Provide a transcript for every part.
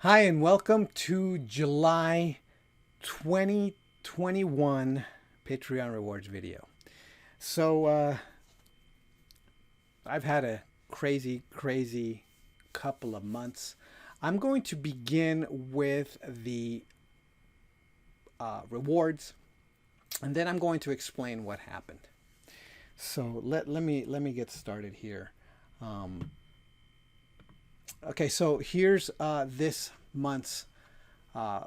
Hi, and welcome to July 2021 Patreon rewards video. So, I've had a crazy couple of months. I'm going to begin with the rewards, and then I'm going to explain what happened. So let me get started here. Um, okay, so here's this month's uh,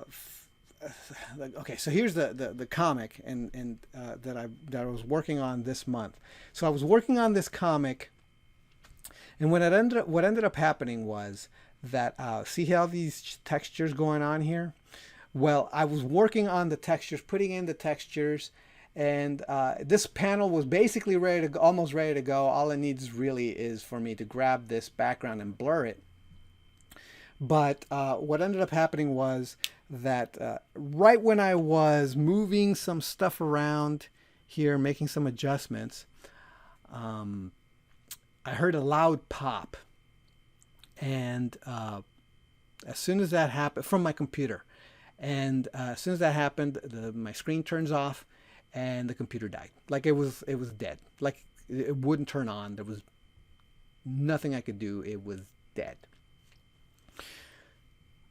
okay, so here's the comic that I was working on this month. So I was working on this comic, and what ended up happening was that see how these textures going on here. Well, I was working on the textures, putting in the textures, and this panel was basically ready to go, almost ready to go. All it needs really is for me to grab this background and blur it. But what ended up happening was that right when I was moving some stuff around here, making some adjustments, um, I heard a loud pop. And as soon as that happened, from my computer, and as soon as that happened, my screen turns off, and the computer died. Like it was dead. Like it wouldn't turn on. There was nothing I could do. It was dead.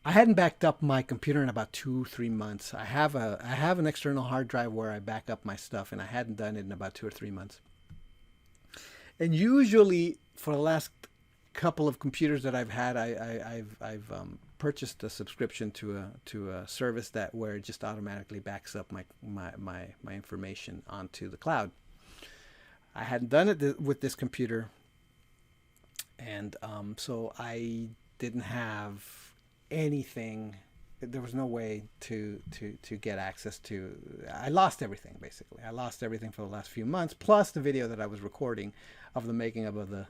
I hadn't backed up my computer in about 2 3 months. I have an external hard drive where I back up my stuff, and I hadn't done it in about 2 or 3 months. And usually, for the last couple of computers that I've had, I've purchased a subscription to a service that where it just automatically backs up my information onto the cloud. I hadn't done it with this computer, and so I didn't have anything. There was no way to get access to. I lost everything basically. I lost everything for the last few months, plus the video that I was recording of the making of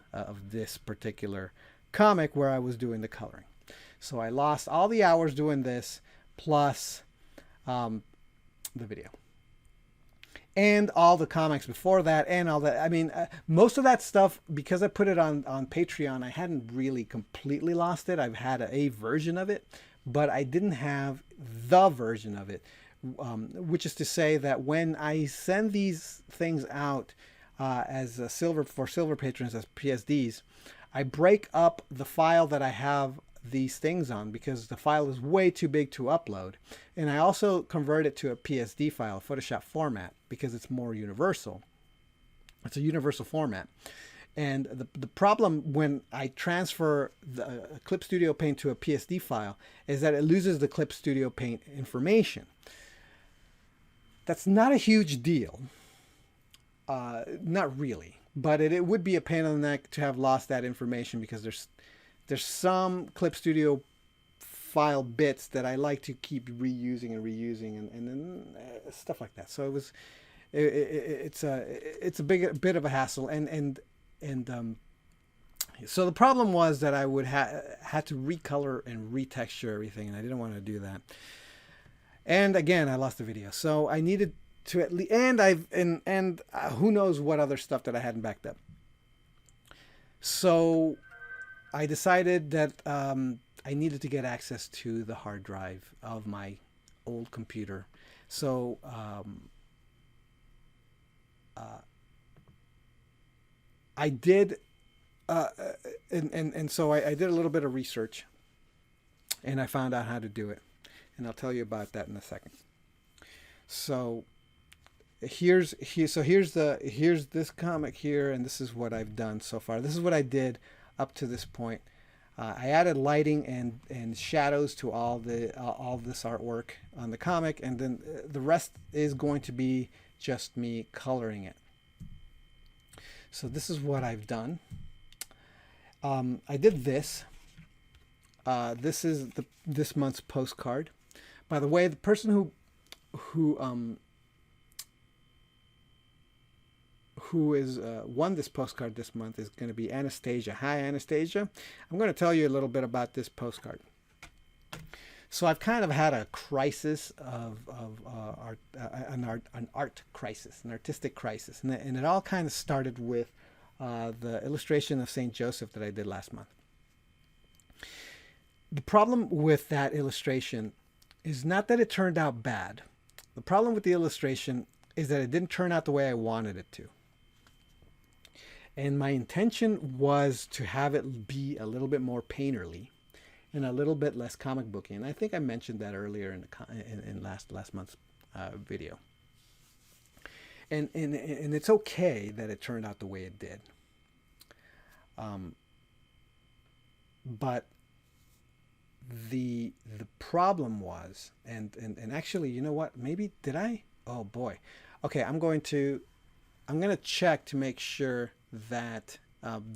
this particular comic where I was doing the coloring. So I lost all the hours doing this, plus the video and all the comics before that and all that. I mean, most of that stuff, because I put it on Patreon, I hadn't really completely lost it. I've had a version of it, but I didn't have the version of it, which is to say that when I send these things out as a silver patrons, as PSDs, I break up the file that I have these things on because the file is way too big to upload. And I also convert it to a PSD file, Photoshop format, because it's more universal. It's a universal format. And the problem when I transfer the Clip Studio Paint to a PSD file is that it loses the Clip Studio Paint information. That's not a huge deal. Not really. But it would be a pain in the neck to have lost that information because there's some Clip Studio file bits that I like to keep reusing and stuff like that. So it's a bit of a hassle and so the problem was that I would had to recolor and retexture everything, and I didn't want to do that. And again, I lost the video, so I needed to at least and who knows what other stuff that I hadn't backed up. So I decided that I needed to get access to the hard drive of my old computer. So I did, and so I did a little bit of research, and I found out how to do it, and I'll tell you about that in a second. So here's this comic here, and this is what I've done so far. This is what I did up to this point. I added lighting and shadows to all this artwork on the comic, and then the rest is going to be just me coloring it. So this is what I've done. I did this. This is this month's postcard. By the way, the person who is won this postcard this month is going to be Anastasia. Hi, Anastasia. I'm going to tell you a little bit about this postcard. So I've kind of had a crisis of an art crisis, an artistic crisis, and it all kind of started with the illustration of Saint Joseph that I did last month. The problem with that illustration is not that it turned out bad. The problem with the illustration is that it didn't turn out the way I wanted it to. And my intention was to have it be a little bit more painterly and a little bit less comic booky. And I think I mentioned that earlier in last month's video. And it's okay that it turned out the way it did. But the problem was, and actually, you know what? Maybe did I? Oh boy. Okay, I'm gonna check to make sure that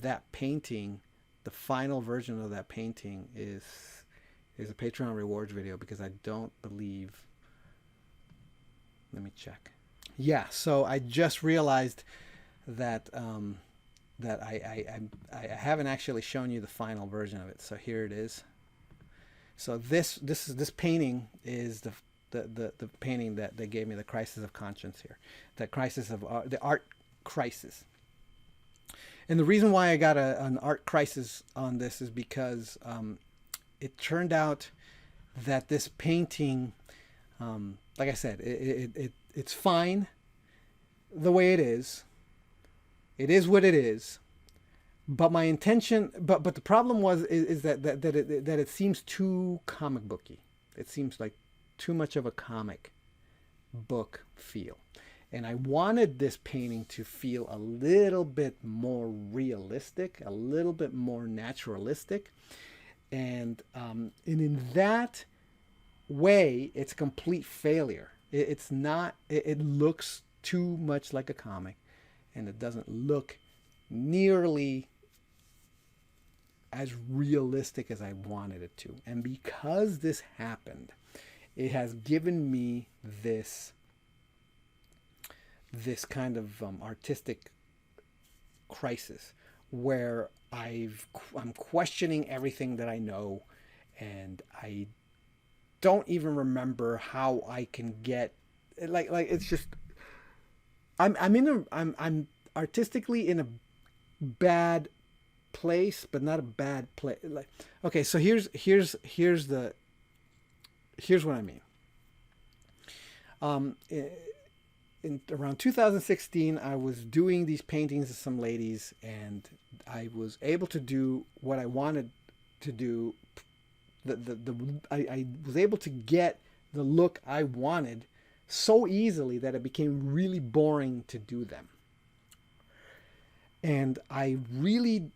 that painting, the final version of that painting, is a Patreon rewards video, because I don't believe. Let me check. Yeah, so I just realized that that I haven't actually shown you the final version of it. So here it is. So this painting is the painting that they gave me the crisis of conscience here, the crisis of the art crisis. And the reason why I got an art crisis on this is because it turned out that this painting, like I said, it's fine the way it is. It is what it is. But my intention, but the problem is that it seems too comic booky. It seems like too much of a comic book feel. And I wanted this painting to feel a little bit more realistic, a little bit more naturalistic. And in that way, it's a complete failure. It's not, it looks too much like a comic, and it doesn't look nearly as realistic as I wanted it to. And because this happened, it has given me this kind of artistic crisis where I'm questioning everything that I know, and I don't even remember how I can get like it's just I'm artistically in a bad place, but not a bad place. Like, okay, so here's what I mean. In around 2016, I was doing these paintings of some ladies, and I was able to do what I wanted to do. I was able to get the look I wanted so easily that it became really boring to do them. And I really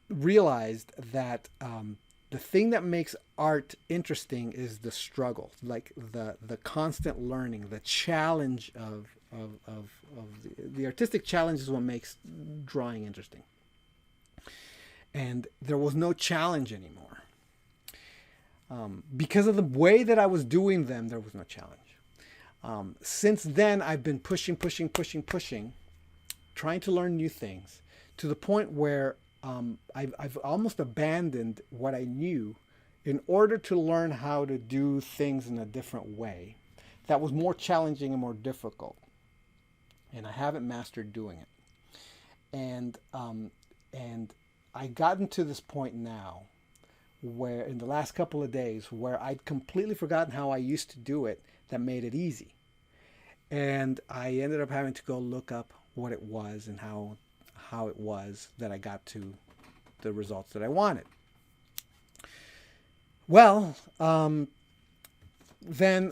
realized that the thing that makes art interesting is the struggle, like the constant learning, the challenge of the artistic challenge is what makes drawing interesting. And there was no challenge anymore. Because of the way that I was doing them, there was no challenge. Since then, I've been pushing, trying to learn new things, to the point where I've almost abandoned what I knew in order to learn how to do things in a different way that was more challenging and more difficult. And I haven't mastered doing it. And I gotten to this point now where in the last couple of days where I'd completely forgotten how I used to do it that made it easy. And I ended up having to go look up what it was and how it was that I got to the results that I wanted. Well, then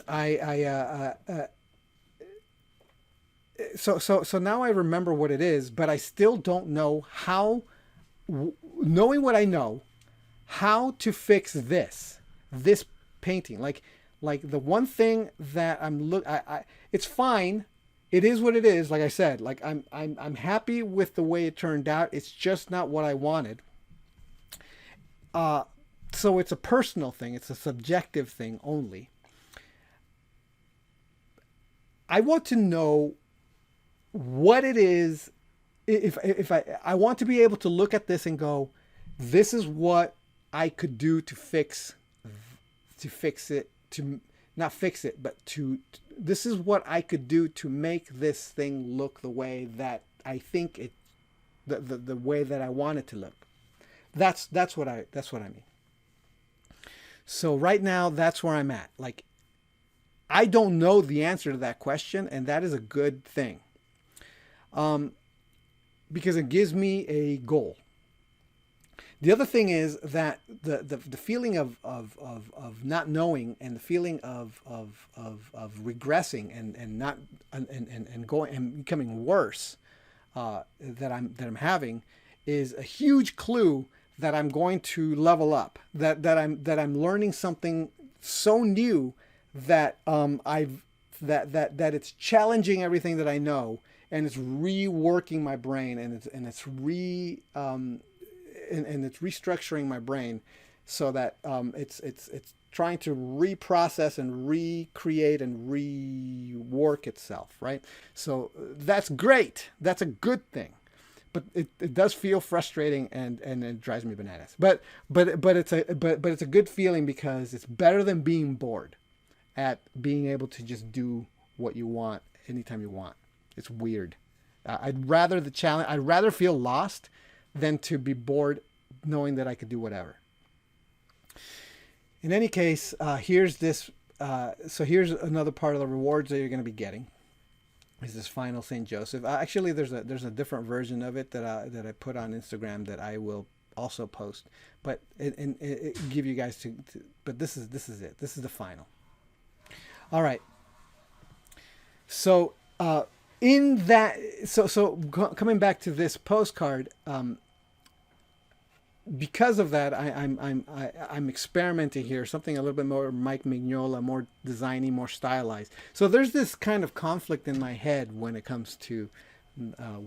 so now I remember what it is, but I still don't know how, knowing what I know, how to fix this painting. Like the one thing that it's fine. It is what it is. Like I said, like I'm happy with the way it turned out. It's just not what I wanted. So it's a personal thing. It's a subjective thing only. I want to know what it is. If I want to be able to look at this and go, this is what I could do to fix it, to not fix it, but this is what I could do to make this thing look the way that I think it, the way that I want it to look. That's what I mean. So right now, that's where I'm at. Like, I don't know the answer to that question, and that is a good thing, because it gives me a goal. The other thing is that the feeling of not knowing, and the feeling of regressing, and not and going and becoming worse, that I'm having, is a huge clue that I'm going to level up. That I'm learning something so new that that it's challenging everything that I know, and it's reworking my brain, and it's restructuring my brain, so that it's trying to reprocess and recreate and rework itself, right? So that's great. That's a good thing. But it does feel frustrating, and it drives me bananas. But it's a good feeling, because it's better than being bored at being able to just do what you want anytime you want. It's weird. I'd rather the challenge. I'd rather feel lost than to be bored knowing that I could do whatever. In any case, here's this. So here's another part of the rewards that you're going to be getting. Is this final St. Joseph? Actually, there's a different version of it that I put on Instagram that I will also post, but it give you guys to. But this is it. This is the final. All right. So in that, coming back to this postcard, because of that, I'm experimenting here, something a little bit more Mike Mignola, more designy, more stylized. So there's this kind of conflict in my head when it comes to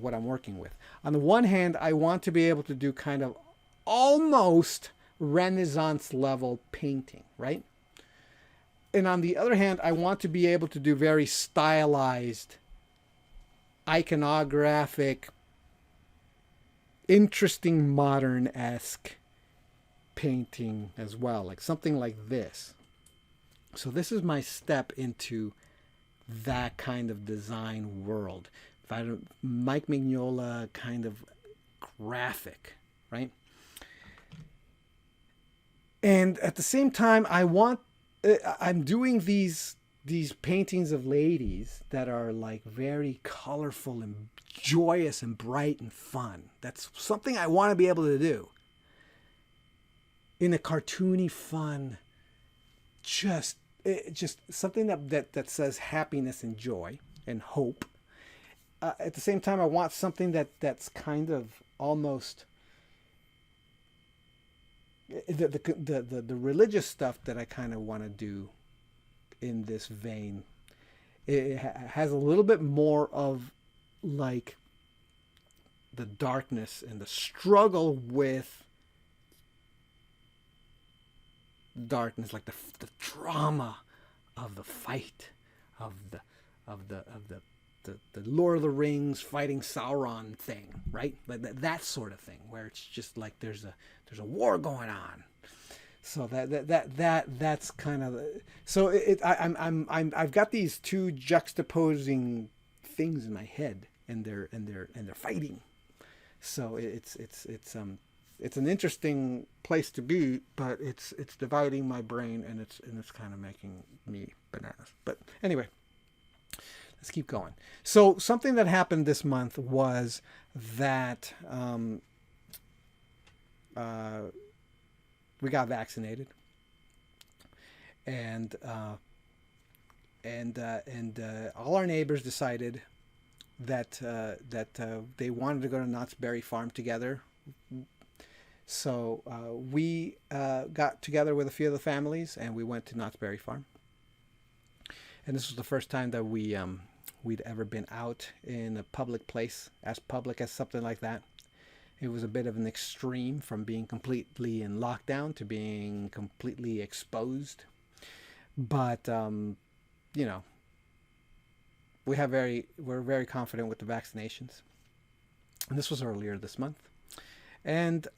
what I'm working with. On the one hand, I want to be able to do kind of almost Renaissance level painting, right? And on the other hand, I want to be able to do very stylized, iconographic, interesting, modern-esque painting as well, like something like this. So this is my step into that kind of design world. Mike Mignola kind of graphic, right? And at the same time, I'm doing these paintings of ladies that are like very colorful and joyous and bright and fun. That's something I want to be able to do in a cartoony, fun, just something that says happiness and joy and hope. At the same time, I want something that's kind of almost the religious stuff that I kind of want to do in this vein. It has a little bit more of like the darkness and the struggle with darkness, like the drama of the fight of the Lord of the Rings fighting Sauron thing, right? Like that sort of thing, where it's just like there's a war going on. So that's kind of so I've got these two juxtaposing things in my head, and they're fighting. So it's an interesting place to be, but it's dividing my brain, and it's kind of making me bananas. But anyway, let's keep going. So something that happened this month was that we got vaccinated, and all our neighbors decided that they wanted to go to Knott's Berry Farm together. So we got together with a few of the families, and we went to Knott's Berry Farm. And this was the first time that we'd ever been out in a public place, as public as something like that. It was a bit of an extreme from being completely in lockdown to being completely exposed. But, we're very confident with the vaccinations. And this was earlier this month. And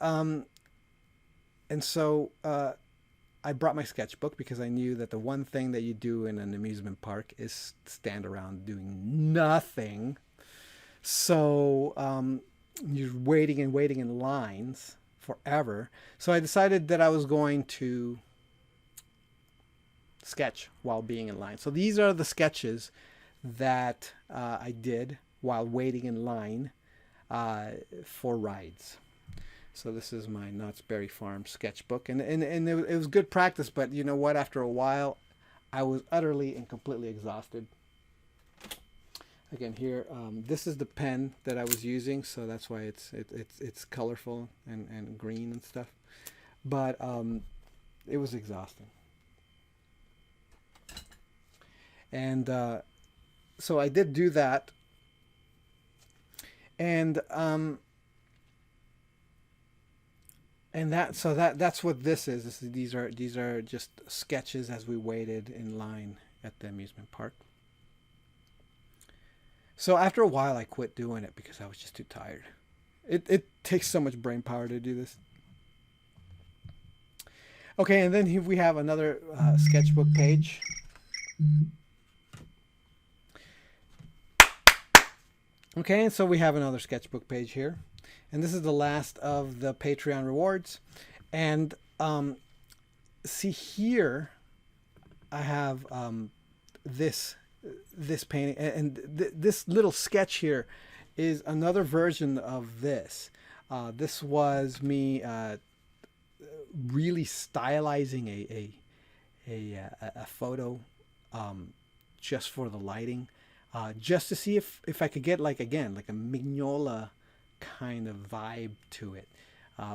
so I brought my sketchbook, because I knew that the one thing that you do in an amusement park is stand around doing nothing. So you're waiting in lines forever. So I decided that I was going to sketch while being in line. So these are the sketches that I did while waiting in line for rides. So this is my Knott's Berry Farm sketchbook, and it was good practice. But you know what? After a while, I was utterly and completely exhausted. Again, here, this is the pen that I was using, so that's why it's colorful and green and stuff. But it was exhausting, and so I did do that, and that's what this is. These are just sketches as we waited in line at the amusement park. So after a while, I quit doing it because I was just too tired. It takes so much brain power to do this. Okay, and then here we have another sketchbook page. Okay, and so we have another sketchbook page here. And this is the last of the Patreon rewards. And see here, I have this painting. And this little sketch here is another version of this. This was me really stylizing a photo just for the lighting. Just to see if I could get like a Mignola kind of vibe to it,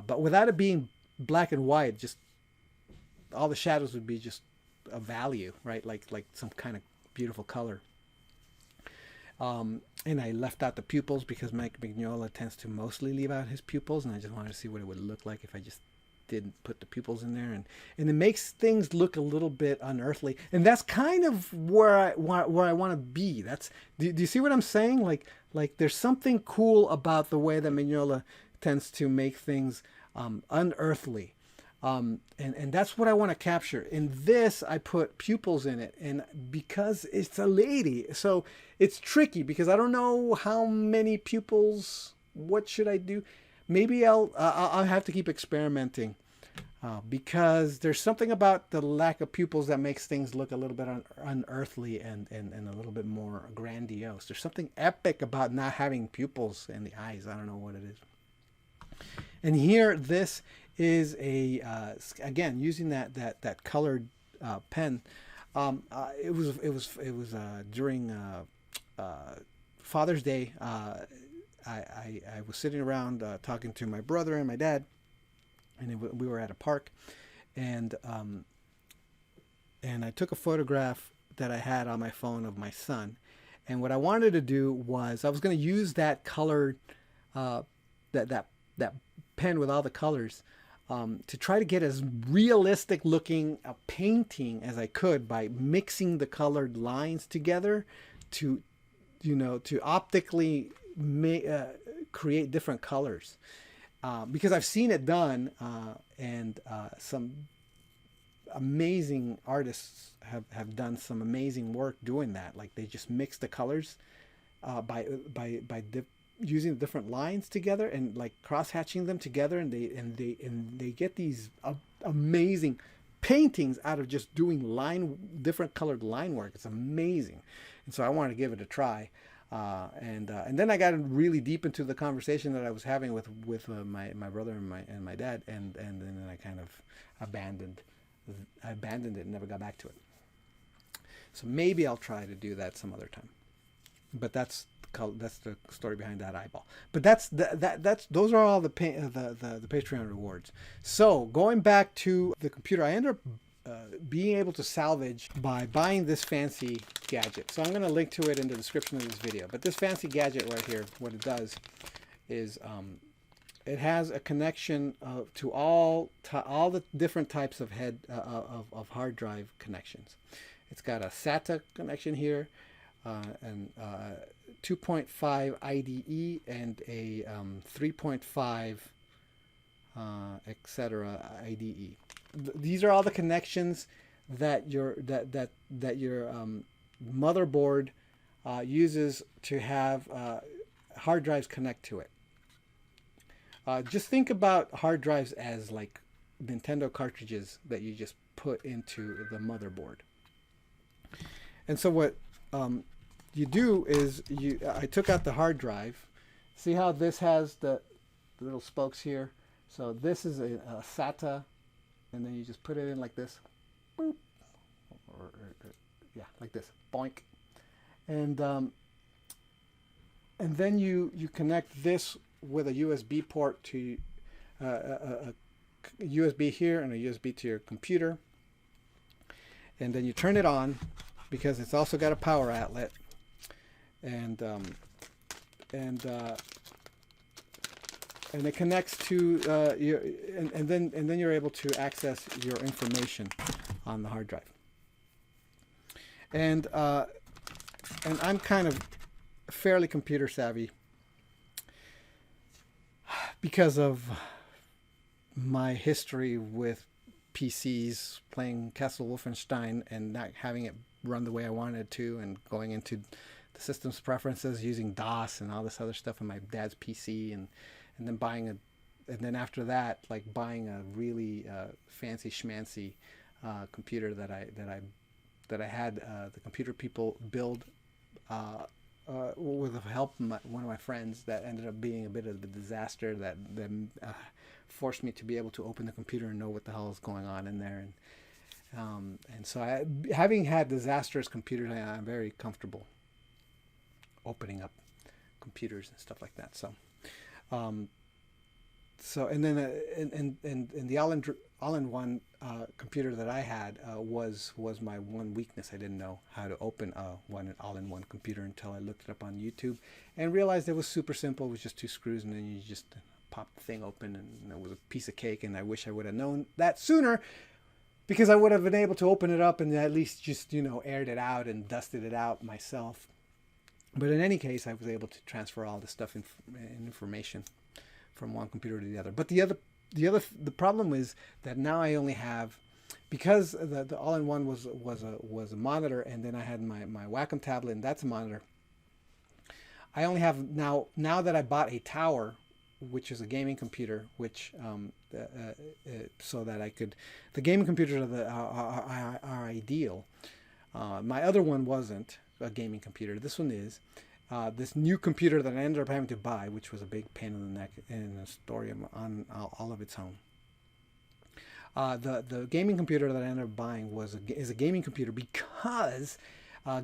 but without it being black and white. Just all the shadows would be just a value, right? Like some kind of beautiful color. And I left out the pupils because Mike Mignola tends to mostly leave out his pupils, and I just wanted to see what it would look like if I just didn't put the pupils in there, and it makes things look a little bit unearthly, and that's kind of where I want to be. Do you see what I'm saying? Like there's something cool about the way that Mignola tends to make things unearthly, and that's what I want to capture. In this, I put pupils in it, and because it's a lady, so it's tricky because I don't know how many pupils. What should I do? Maybe I'll have to keep experimenting because there's something about the lack of pupils that makes things look a little bit unearthly and a little bit more grandiose. There's something epic about not having pupils in the eyes. I don't know what it is. And here, this is again using that colored pen. It was during Father's Day. I was sitting around talking to my brother and my dad, and we were at a park, and I took a photograph that I had on my phone of my son, and what I wanted to do was I was going to use that colored that pen with all the colors to try to get as realistic looking a painting as I could by mixing the colored lines together to optically create different colors, because I've seen it done, and some amazing artists have done some amazing work doing that. Like they just mix the colors by using different lines together and like cross hatching them together, and they get these amazing paintings out of just doing different colored line work. It's amazing, and so I wanted to give it a try. And then I got really deep into the conversation that I was having with my brother and my dad, and then I kind of abandoned it and never got back to it. So maybe I'll try to do that some other time. But that's the story behind that eyeball. But those are all the Patreon rewards. So going back to the computer, I ended up being able to salvage by buying this fancy gadget. So I'm going to link to it in the description of this video. But this fancy gadget right here, what it does is it has a connection to all the different types of of hard drive connections. It's got a SATA connection here, and 2.5 IDE and a 3.5 etc. IDE. These are all the connections that your motherboard uses to have hard drives connect to it. Just think about hard drives as like Nintendo cartridges that you just put into the motherboard. And so what you do is I took out the hard drive. See how this has the little spokes here? So this is a SATA, and then you just put it in like this. Boop. Yeah, like this. Boink. And then you connect this with a USB port to a USB here and a USB to your computer. And then you turn it on because it's also got a power outlet. And it connects to your, and then you're able to access your information on the hard drive. And I'm kind of fairly computer savvy because of my history with PCs, playing Castle Wolfenstein and not having it run the way I wanted it to, and going into the system's preferences using DOS and all this other stuff on my dad's PC, and then and then after that, like buying a really fancy schmancy computer that I had the computer people build with the help of one of my friends, that ended up being a bit of a disaster that forced me to be able to open the computer and know what the hell is going on in there. And so having had disastrous computers, I'm very comfortable opening up computers and stuff like that. So and then and the all-in-one computer that I had was my one weakness. I didn't know how to open an all-in-one computer until I looked it up on YouTube and realized it was super simple. It was just 2 screws, and then you just pop the thing open, and it was a piece of cake. And I wish I would have known that sooner, because I would have been able to open it up and at least just aired it out and dusted it out myself. But in any case, I was able to transfer all the stuff and information from one computer to the other. But the problem is that now I only have, because the all-in-one was a monitor, and then I had my Wacom tablet, and that's a monitor. I only have now that I bought a tower, which is a gaming computer, which so that I could, the gaming computers are ideal. My other one wasn't a gaming computer. This one is. This new computer that I ended up having to buy, which was a big pain in the neck and a story on all of its own. The gaming computer that I ended up buying is a gaming computer because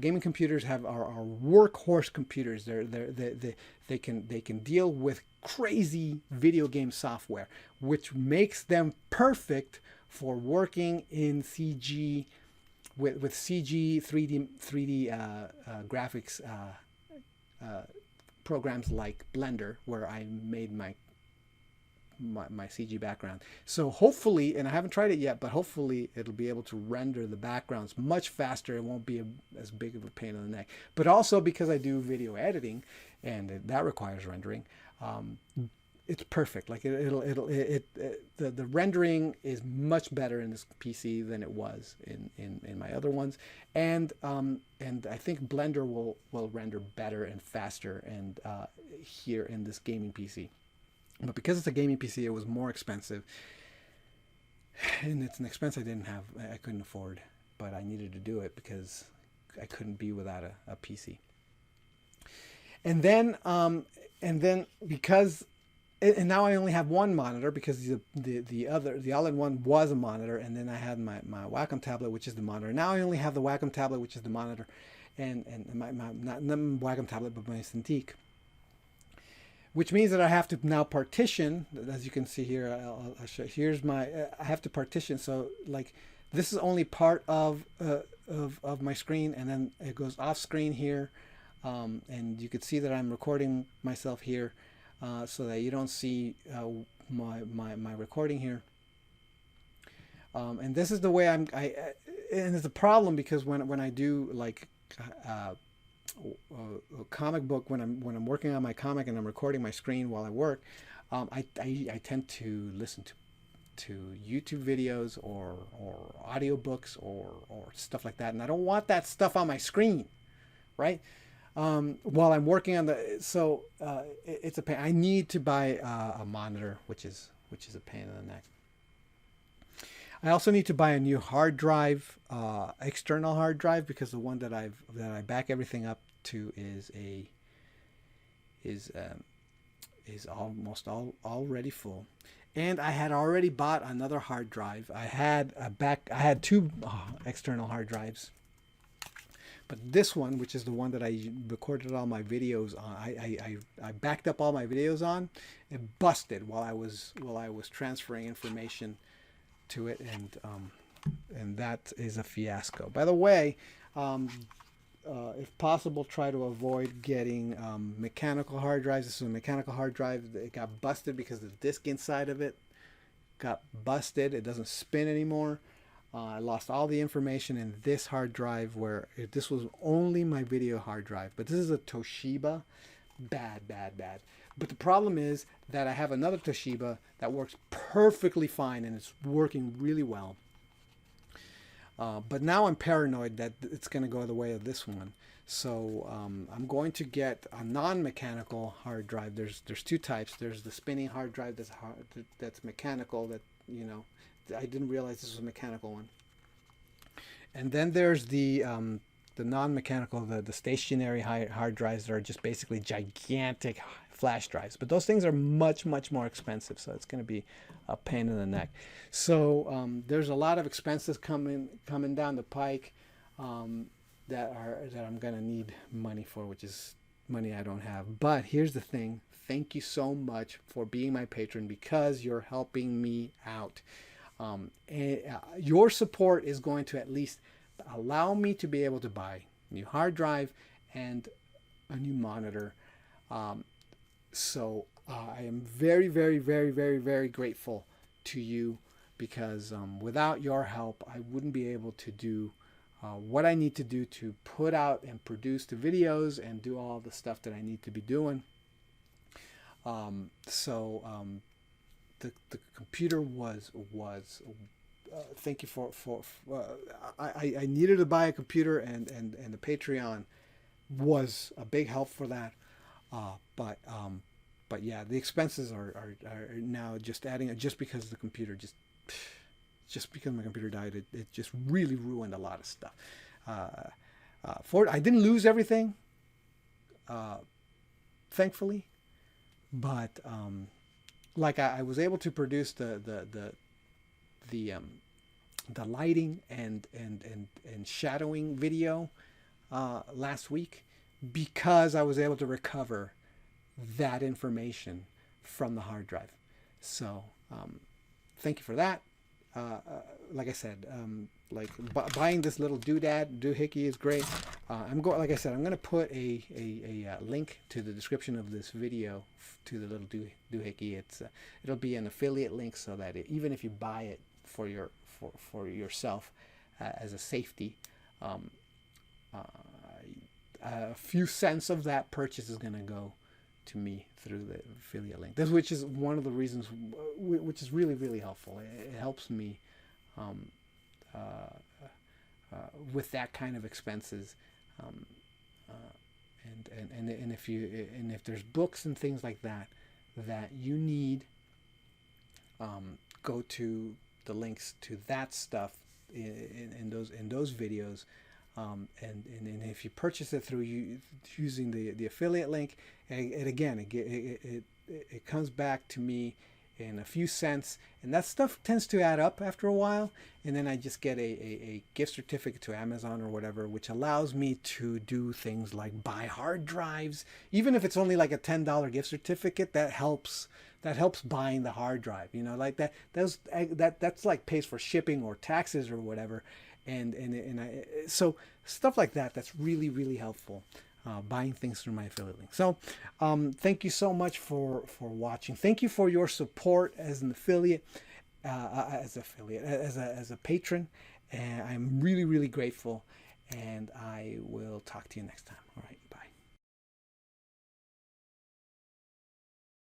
gaming computers are workhorse computers. They can deal with crazy video game software, which makes them perfect for working in CG with CG 3D graphics. Programs like Blender, where I made my CG background. So hopefully, and I haven't tried it yet, but hopefully it'll be able to render the backgrounds much faster. It won't be as big of a pain in the neck. But also because I do video editing, and that requires rendering, it's perfect. Like the rendering is much better in this PC than it was in my other ones, and I think Blender will render better and faster and here in this gaming PC. But because it's a gaming PC, it was more expensive, and it's an expense I couldn't afford, but I needed to do it because I couldn't be without a PC. And then because. And now I only have one monitor, because the all-in-one was a monitor, and then I had my Wacom tablet, which is the monitor. Now I only have the Wacom tablet, which is the monitor, and my not Wacom tablet, but my Cintiq. Which means that I have to now partition, as you can see here. I'll show. Here's I have to partition. So like this is only part of my screen, and then it goes off screen here, and you can see that I'm recording myself here. So that you don't see my recording here, and this is the way and it's a problem because when I do like a comic book, when I'm working on my comic and I'm recording my screen while I work, I tend to listen to YouTube videos or audiobooks or stuff like that, and I don't want that stuff on my screen, right? While I'm working on it's a pain. I need to buy a monitor, which is a pain in the neck. I also need to buy a new hard drive, external hard drive, because the one that I back everything up to is almost already full. And I had already bought another hard drive. I had two external hard drives, but this one, which is the one that I recorded all my videos on, I backed up all my videos on. It busted while I was transferring information to it, and that is a fiasco. By the way, if possible, try to avoid getting mechanical hard drives. This is a mechanical hard drive. It got busted because the disk inside of it got busted. It doesn't spin anymore. I lost all the information in this hard drive, where this was only my video hard drive. But this is a Toshiba. Bad, bad, bad. But the problem is that I have another Toshiba that works perfectly fine, and it's working really well. But now I'm paranoid that it's going to go the way of this one. So I'm going to get a non-mechanical hard drive. There's two types. There's the spinning hard drive that's mechanical. That, you know, I didn't realize this was a mechanical one. And then there's the non-mechanical, the stationary hard drives that are just basically gigantic flash drives. But those things are much, much more expensive, so it's going to be a pain in the neck. So there's a lot of expenses coming down the pike that I'm going to need money for, which is money I don't have. But here's the thing. Thank you so much for being my patron, because you're helping me out. And your support is going to at least allow me to be able to buy a new hard drive and a new monitor. So I am very, very, very, very, very grateful to you, because without your help, I wouldn't be able to do what I need to do to put out and produce the videos and do all the stuff that I need to be doing. The computer was thank you for I needed to buy a computer, and the Patreon was a big help for that. But yeah, the expenses are now just adding, just because the computer just because my computer died, it just really ruined a lot of stuff. I didn't lose everything, thankfully, but like I was able to produce the lighting and shadowing video last week, because I was able to recover that information from the hard drive. So thank you for that. Like I said, buying this little doohickey is great. Like I said, I'm going to put a link to the description of this video to the little doohickey. It'll be an affiliate link, so that even if you buy it for yourself as a safety, a few cents of that purchase is going to go to me through the affiliate link. Which is one of the reasons, which is really, really helpful. It helps me with that kind of expenses, and if there's books and things like that you need, go to the links to that stuff in those videos. And if you purchase it through using the affiliate link, it comes back to me in a few cents, and that stuff tends to add up after a while, and then I just get a gift certificate to Amazon or whatever, which allows me to do things like buy hard drives. Even if it's only like a $10 gift certificate, that helps buying the hard drive, like that's like pays for shipping or taxes or whatever. So stuff like that's really, really helpful, buying things through my affiliate link. So thank you so much for watching. Thank you for your support as an affiliate, as a patron, and I'm really, really grateful, and I will talk to you next time. All right.